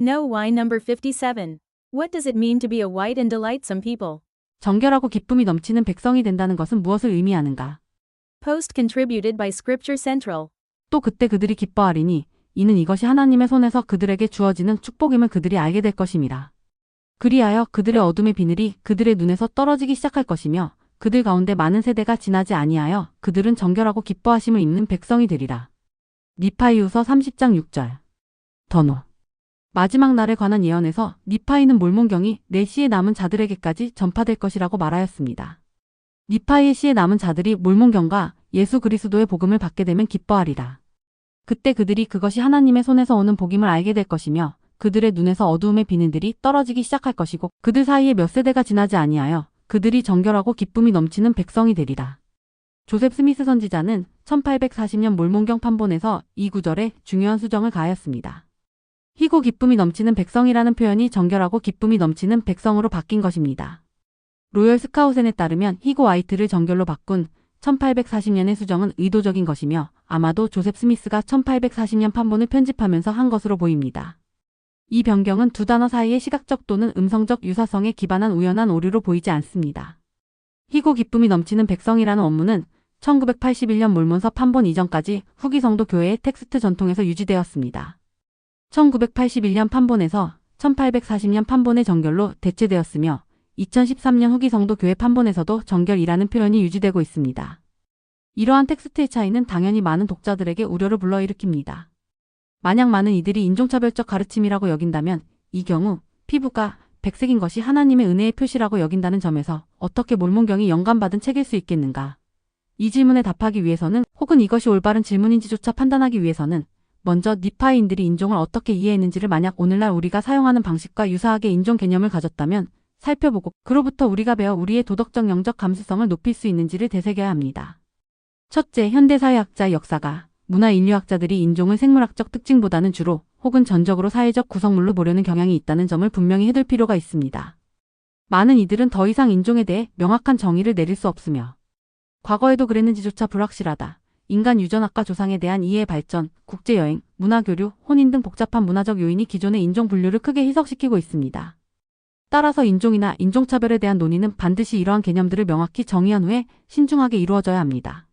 No. Why number 57. What does it mean to be a white and delight some people? 정결하고 기쁨이 넘치는 백성이 된다는 것은 무엇을 의미하는가? Post contributed by Scripture Central. 또 그때 그들이 기뻐하리니 이는 이것이 하나님의 손에서 그들에게 주어지는 축복임을 그들이 알게 될 것임이라. 그리하여 그들의 어둠의 비늘이 그들의 눈에서 떨어지기 시작할 것이며 그들 가운데 많은 세대가 지나지 아니하여 그들은 정결하고 기뻐하심을 입는 백성이 되리라. 니파이후서 30장 6절. 더노. 마지막 날에 관한 예언에서 니파이는 몰몬경이 내 시에 남은 자들에게까지 전파될 것이라고 말하였습니다. 니파이의 시에 남은 자들이 몰몬경과 예수 그리스도의 복음을 받게 되면 기뻐하리라. 그때 그들이 그것이 하나님의 손에서 오는 복임을 알게 될 것이며 그들의 눈에서 어두움의 비늘들이 떨어지기 시작할 것이고 그들 사이에 몇 세대가 지나지 아니하여 그들이 정결하고 기쁨이 넘치는 백성이 되리라. 조셉 스미스 선지자는 1840년 몰몬경 판본에서 이 구절에 중요한 수정을 가하였습니다. 희고 기쁨이 넘치는 백성이라는 표현이 정결하고 기쁨이 넘치는 백성으로 바뀐 것입니다. 로열 스카우센에 따르면 희고 화이트를 정결로 바꾼 1840년의 수정은 의도적인 것이며 아마도 조셉 스미스가 1840년 판본을 편집하면서 한 것으로 보입니다. 이 변경은 두 단어 사이의 시각적 또는 음성적 유사성에 기반한 우연한 오류로 보이지 않습니다. 희고 기쁨이 넘치는 백성이라는 원문은 1981년 몰몬서 판본 이전까지 후기 성도 교회의 텍스트 전통에서 유지되었습니다. 1981년 판본에서 1840년 판본의 정결로 대체되었으며 2013년 후기 성도 교회 판본에서도 정결이라는 표현이 유지되고 있습니다. 이러한 텍스트의 차이는 당연히 많은 독자들에게 우려를 불러일으킵니다. 만약 많은 이들이 인종차별적 가르침이라고 여긴다면 이 경우 피부가 백색인 것이 하나님의 은혜의 표시라고 여긴다는 점에서 어떻게 몰몬경이 영감받은 책일 수 있겠는가? 이 질문에 답하기 위해서는 혹은 이것이 올바른 질문인지조차 판단하기 위해서는 먼저 니파이인들이 인종을 어떻게 이해했는지를 만약 오늘날 우리가 사용하는 방식과 유사하게 인종 개념을 가졌다면 살펴보고 그로부터 우리가 배워 우리의 도덕적 영적 감수성을 높일 수 있는지를 되새겨야 합니다. 첫째, 현대사회학자, 역사가, 문화인류학자들이 인종을 생물학적 특징보다는 주로 혹은 전적으로 사회적 구성물로 보려는 경향이 있다는 점을 분명히 해둘 필요가 있습니다. 많은 이들은 더 이상 인종에 대해 명확한 정의를 내릴 수 없으며 과거에도 그랬는지조차 불확실하다. 인간 유전학과 조상에 대한 이해의 발전, 국제여행, 문화교류, 혼인 등 복잡한 문화적 요인이 기존의 인종 분류를 크게 희석시키고 있습니다. 따라서 인종이나 인종차별에 대한 논의는 반드시 이러한 개념들을 명확히 정의한 후에 신중하게 이루어져야 합니다.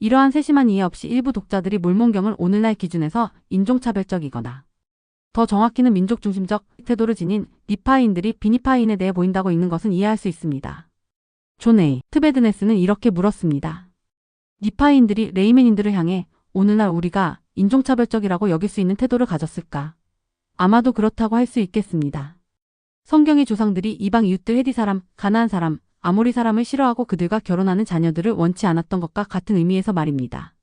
이러한 세심한 이해 없이 일부 독자들이 몰몬경을 오늘날 기준에서 인종차별적이거나 더 정확히는 민족중심적 태도를 지닌 니파이인들이 비니파이인에 대해 보인다고 읽는 것은 이해할 수 있습니다. 존 A. 트베드네스는 이렇게 물었습니다. 니파이인들이 레이맨인들을 향해 오늘날 우리가 인종차별적이라고 여길 수 있는 태도를 가졌을까? 아마도 그렇다고 할 수 있겠습니다. 성경의 조상들이 이방 이웃들 헤디 사람, 가나안 사람, 아모리 사람을 싫어하고 그들과 결혼하는 자녀들을 원치 않았던 것과 같은 의미에서 말입니다.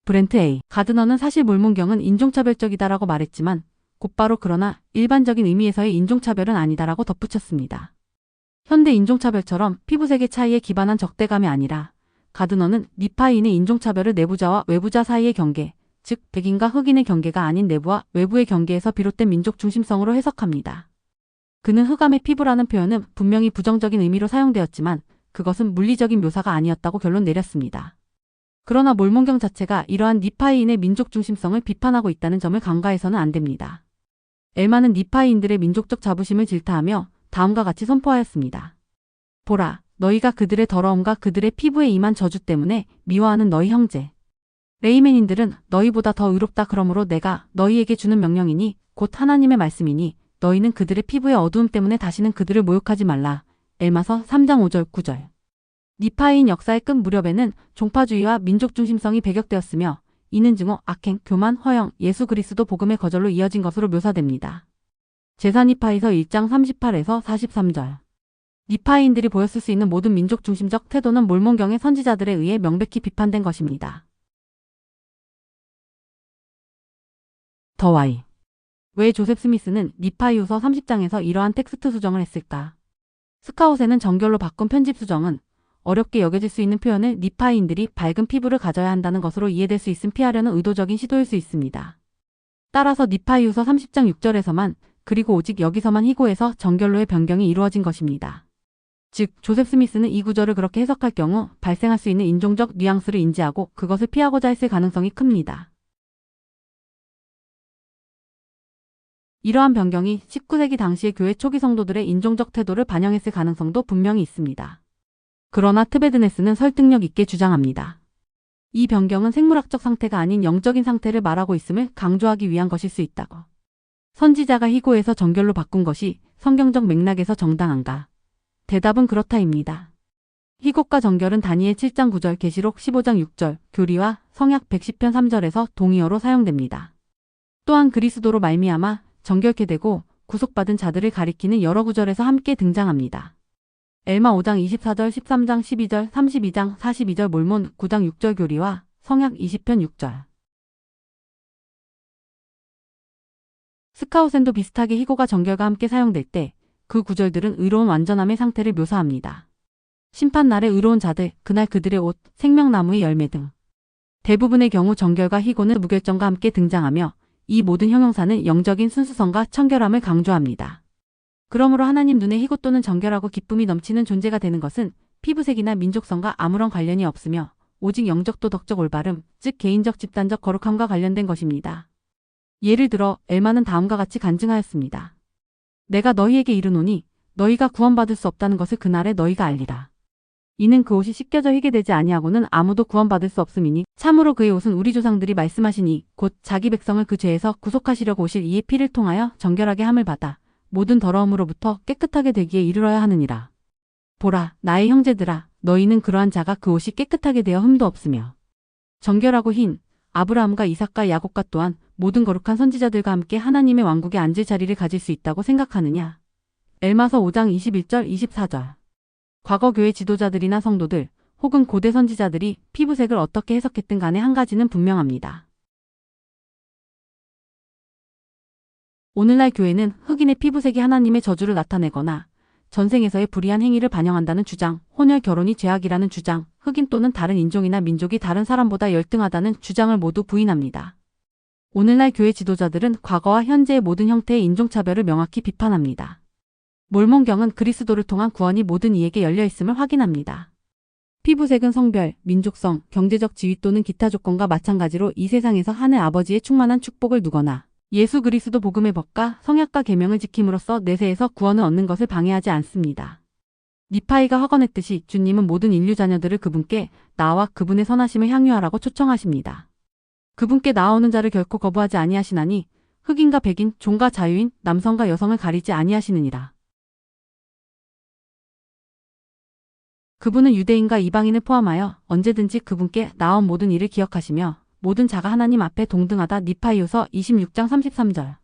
브렌트 A. 가드너는 사실 몰몬경은 인종차별적이다라고 말했지만 곧바로 그러나 일반적인 의미에서의 인종차별은 아니다라고 덧붙였습니다. 현대 인종차별처럼 피부색의 차이에 기반한 적대감이 아니라 가드너는 니파이인의 인종차별을 내부자와 외부자 사이의 경계, 즉 백인과 흑인의 경계가 아닌 내부와 외부의 경계에서 비롯된 민족 중심성으로 해석합니다. 그는 흑암의 피부라는 표현은 분명히 부정적인 의미로 사용되었지만 그것은 물리적인 묘사가 아니었다고 결론 내렸습니다. 그러나 몰몬경 자체가 이러한 니파이인의 민족 중심성을 비판하고 있다는 점을 간과해서는 안 됩니다. 엘마는 니파이인들의 민족적 자부심을 질타하며 다음과 같이 선포하였습니다. 보라, 너희가 그들의 더러움과 그들의 피부에 임한 저주 때문에 미워하는 너희 형제. 레이맨인들은 너희보다 더 의롭다. 그러므로 내가 너희에게 주는 명령이니 곧 하나님의 말씀이니 너희는 그들의 피부의 어두움 때문에 다시는 그들을 모욕하지 말라. 엘마서 3장 5절 9절. 니파이인 역사의 끝 무렵에는 종파주의와 민족중심성이 배격되었으며 이는 증오, 악행, 교만, 허영, 예수 그리스도 복음의 거절로 이어진 것으로 묘사됩니다. 제사니파이서 1장 38에서 43절. 니파이인들이 보였을 수 있는 모든 민족 중심적 태도는 몰몬경의 선지자들에 의해 명백히 비판된 것입니다. 더 Y. 왜 조셉 스미스는 니파이후서 30장에서 이러한 텍스트 수정을 했을까? 스카웃에는 정결로 바꾼 편집 수정은 어렵게 여겨질 수 있는 표현을 니파이인들이 밝은 피부를 가져야 한다는 것으로 이해될 수 있음 피하려는 의도적인 시도일 수 있습니다. 따라서 니파이후서 30장 6절에서만 그리고 오직 여기서만 희고에서 정결로의 변경이 이루어진 것입니다. 즉 조셉 스미스는 이 구절을 그렇게 해석할 경우 발생할 수 있는 인종적 뉘앙스를 인지하고 그것을 피하고자 했을 가능성이 큽니다. 이러한 변경이 19세기 당시의 교회 초기 성도들의 인종적 태도를 반영했을 가능성도 분명히 있습니다. 그러나 트베드네스는 설득력 있게 주장합니다. 이 변경은 생물학적 상태가 아닌 영적인 상태를 말하고 있음을 강조하기 위한 것일 수 있다고. 선지자가 희고에서 정결로 바꾼 것이 성경적 맥락에서 정당한가? 대답은 그렇다입니다. 희곡과 정결은 다니엘 7장 9절, 계시록 15장 6절, 교리와 성약 110편 3절에서 동의어로 사용됩니다. 또한 그리스도로 말미암아 정결케 되고 구속받은 자들을 가리키는 여러 구절에서 함께 등장합니다. 엘마 5장 24절, 13장 12절, 32장 42절, 몰몬 9장 6절 교리와 성약 20편 6절. 스카우센도 비슷하게 희고가 정결과 함께 사용될 때 그 구절들은 의로운 완전함의 상태를 묘사합니다. 심판날에 의로운 자들, 그날 그들의 옷, 생명나무의 열매 등. 대부분의 경우 정결과 희고는 무결점과 함께 등장하며 이 모든 형용사는 영적인 순수성과 청결함을 강조합니다. 그러므로 하나님 눈에 희고 또는 정결하고 기쁨이 넘치는 존재가 되는 것은 피부색이나 민족성과 아무런 관련이 없으며 오직 영적 도덕적 올바름, 즉 개인적 집단적 거룩함과 관련된 것입니다. 예를 들어 엘마는 다음과 같이 간증하였습니다. 내가 너희에게 이르노니 너희가 구원받을 수 없다는 것을 그날에 너희가 알리라. 이는 그 옷이 씻겨져 희게 되지 아니하고는 아무도 구원받을 수 없음이니 참으로 그의 옷은 우리 조상들이 말씀하시니 곧 자기 백성을 그 죄에서 구속하시려고 오실 이의 피를 통하여 정결하게 함을 받아 모든 더러움으로부터 깨끗하게 되기에 이르러야 하느니라. 보라, 나의 형제들아, 너희는 그러한 자가 그 옷이 깨끗하게 되어 흠도 없으며 정결하고 흰 아브라함과 이삭과 야곱과 또한 모든 거룩한 선지자들과 함께 하나님의 왕국에 앉을 자리를 가질 수 있다고 생각하느냐. 엘마서 5장 21절 24절. 과거 교회 지도자들이나 성도들 혹은 고대 선지자들이 피부색을 어떻게 해석했든 간에 한 가지는 분명합니다. 오늘날 교회는 흑인의 피부색이 하나님의 저주를 나타내거나 전생에서의 불의한 행위를 반영한다는 주장, 혼혈 결혼이 죄악이라는 주장, 흑인 또는 다른 인종이나 민족이 다른 사람보다 열등하다는 주장을 모두 부인합니다. 오늘날 교회 지도자들은 과거와 현재의 모든 형태의 인종차별을 명확히 비판합니다. 몰몬경은 그리스도를 통한 구원이 모든 이에게 열려 있음을 확인합니다. 피부색은 성별, 민족성, 경제적 지위 또는 기타 조건과 마찬가지로 이 세상에서 하늘 아버지의 충만한 축복을 누거나 예수 그리스도 복음의 법과 성약과 계명을 지킴으로써 내세에서 구원을 얻는 것을 방해하지 않습니다. 니파이가 확언했듯이 주님은 모든 인류 자녀들을 그분께 나와 그분의 선하심을 향유하라고 초청하십니다. 그분께 나아오는 자를 결코 거부하지 아니하시나니 흑인과 백인, 종과 자유인, 남성과 여성을 가리지 아니하시느니라. 그분은 유대인과 이방인을 포함하여 언제든지 그분께 나온 모든 일을 기억하시며 모든 자가 하나님 앞에 동등하다. 니파이후서 26장 33절.